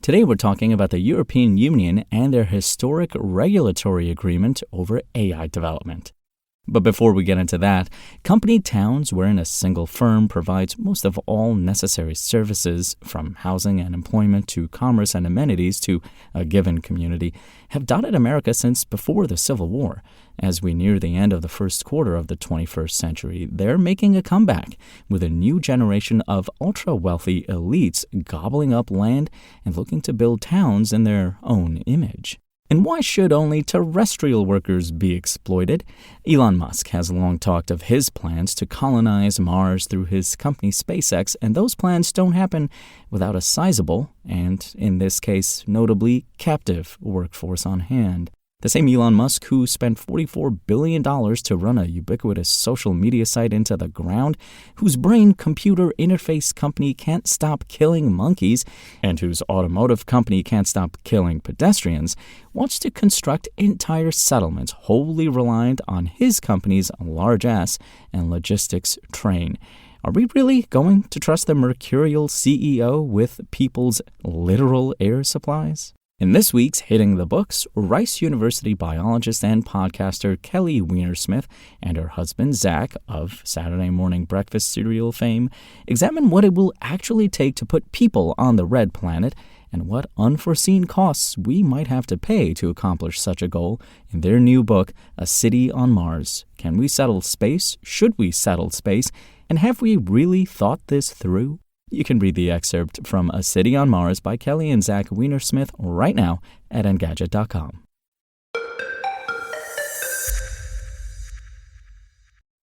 Today we're talking about the European Union and their historic regulatory agreement over AI development. But before we get into that, company towns wherein a single firm provides most of all necessary services, from housing and employment to commerce and amenities to a given community, have dotted America since before the Civil War. As we near the end of the first quarter of the 21st century, they're making a comeback, with a new generation of ultra-wealthy elites gobbling up land and looking to build towns in their own image. And why should only terrestrial workers be exploited? Elon Musk has long talked of his plans to colonize Mars through his company SpaceX, and those plans don't happen without a sizable, and in this case, notably captive, workforce on hand. The same Elon Musk who spent $44 billion to run a ubiquitous social media site into the ground, whose brain-computer interface company can't stop killing monkeys, and whose automotive company can't stop killing pedestrians, wants to construct entire settlements wholly reliant on his company's large-ass and logistics train. Are we really going to trust the mercurial CEO with people's literal air supplies? In this week's Hitting the Books, Rice University biologist and podcaster Kelly Weinersmith and her husband Zach, of Saturday Morning Breakfast cereal fame, examine what it will actually take to put people on the red planet and what unforeseen costs we might have to pay to accomplish such a goal in their new book, A City on Mars. Can we settle space? Should we settle space? And have we really thought this through? You can read the excerpt from A City on Mars by Kelly and Zach Weinersmith right now at Engadget.com.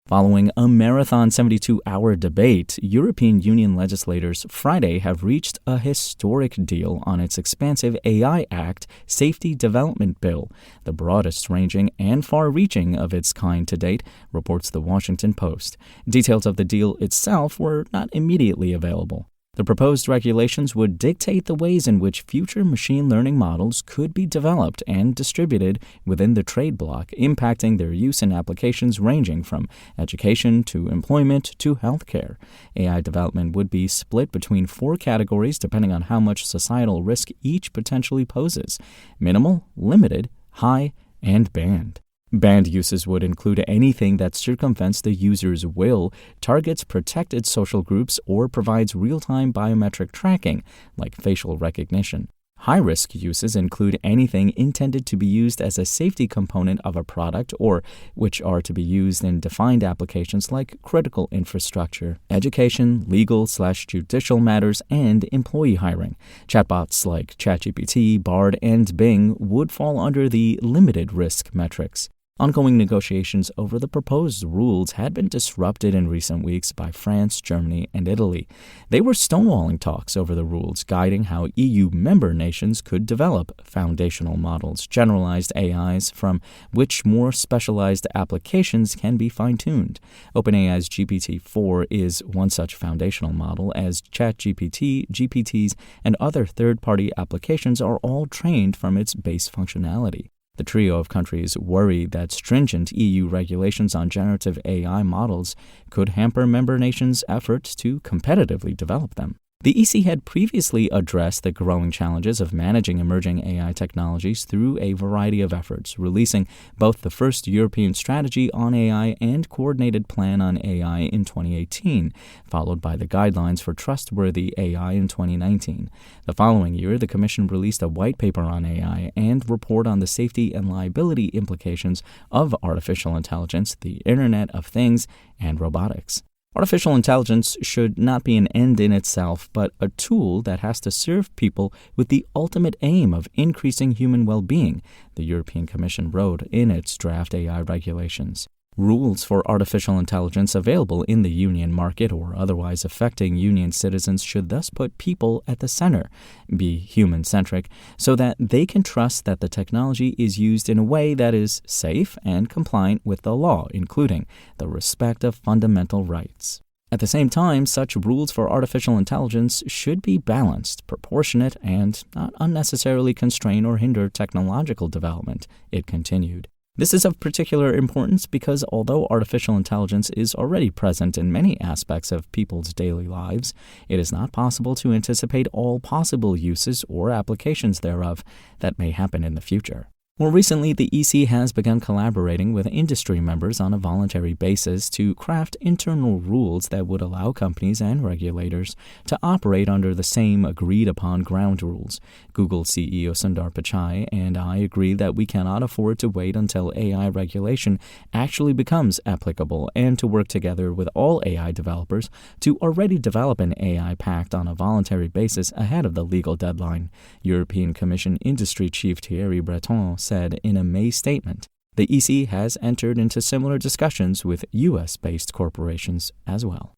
Following a marathon 72-hour debate, European Union legislators Friday have reached a historic deal on its expansive AI Act Safety Development Bill, the broadest-ranging and far-reaching of its kind to date, reports The Washington Post. Details of the deal itself were not immediately available. The proposed regulations would dictate the ways in which future machine learning models could be developed and distributed within the trade bloc, impacting their use in applications ranging from education to employment to healthcare. AI development would be split between 4 categories depending on how much societal risk each potentially poses: minimal, limited, high, and banned. Banned uses would include anything that circumvents the user's will, targets protected social groups, or provides real-time biometric tracking, like facial recognition. High-risk uses include anything intended to be used as a safety component of a product or which are to be used in defined applications like critical infrastructure, education, legal/judicial matters, and employee hiring. Chatbots like ChatGPT, Bard, and Bing would fall under the limited risk metrics. Ongoing negotiations over the proposed rules had been disrupted in recent weeks by France, Germany, and Italy. They were stonewalling talks over the rules guiding how EU member nations could develop foundational models, generalized AIs, from which more specialized applications can be fine-tuned. OpenAI's GPT-4 is one such foundational model, as ChatGPT, GPTs, and other third-party applications are all trained from its base functionality. The trio of countries worry that stringent EU regulations on generative AI models could hamper member nations' efforts to competitively develop them. The EC had previously addressed the growing challenges of managing emerging AI technologies through a variety of efforts, releasing both the first European strategy on AI and coordinated plan on AI in 2018, followed by the Guidelines for Trustworthy AI in 2019. The following year, the Commission released a white paper on AI and report on the safety and liability implications of artificial intelligence, the Internet of Things, and robotics. Artificial intelligence should not be an end in itself, but a tool that has to serve people with the ultimate aim of increasing human well-being, the European Commission wrote in its draft AI regulations. Rules for artificial intelligence available in the union market or otherwise affecting union citizens should thus put people at the center, be human-centric, so that they can trust that the technology is used in a way that is safe and compliant with the law, including the respect of fundamental rights. At the same time, such rules for artificial intelligence should be balanced, proportionate, and not unnecessarily constrain or hinder technological development, it continued. This is of particular importance because although artificial intelligence is already present in many aspects of people's daily lives, it is not possible to anticipate all possible uses or applications thereof that may happen in the future. More recently, the EC has begun collaborating with industry members on a voluntary basis to craft internal rules that would allow companies and regulators to operate under the same agreed-upon ground rules. Google CEO Sundar Pichai and I agree that we cannot afford to wait until AI regulation actually becomes applicable and to work together with all AI developers to already develop an AI pact on a voluntary basis ahead of the legal deadline, European Commission Industry Chief Thierry Breton said in a May statement. The EC has entered into similar discussions with U.S.-based corporations as well.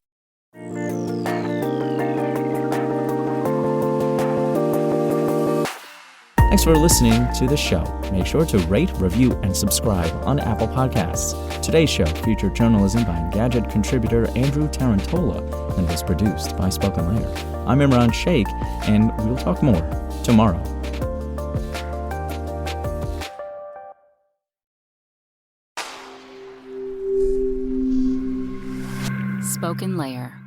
Thanks for listening to the show. Make sure to rate, review, and subscribe on Apple Podcasts. Today's show featured journalism by Engadget contributor Andrew Tarantola and was produced by Spoken Layer. I'm Imran Sheikh, and we'll talk more tomorrow. Spoken Layer.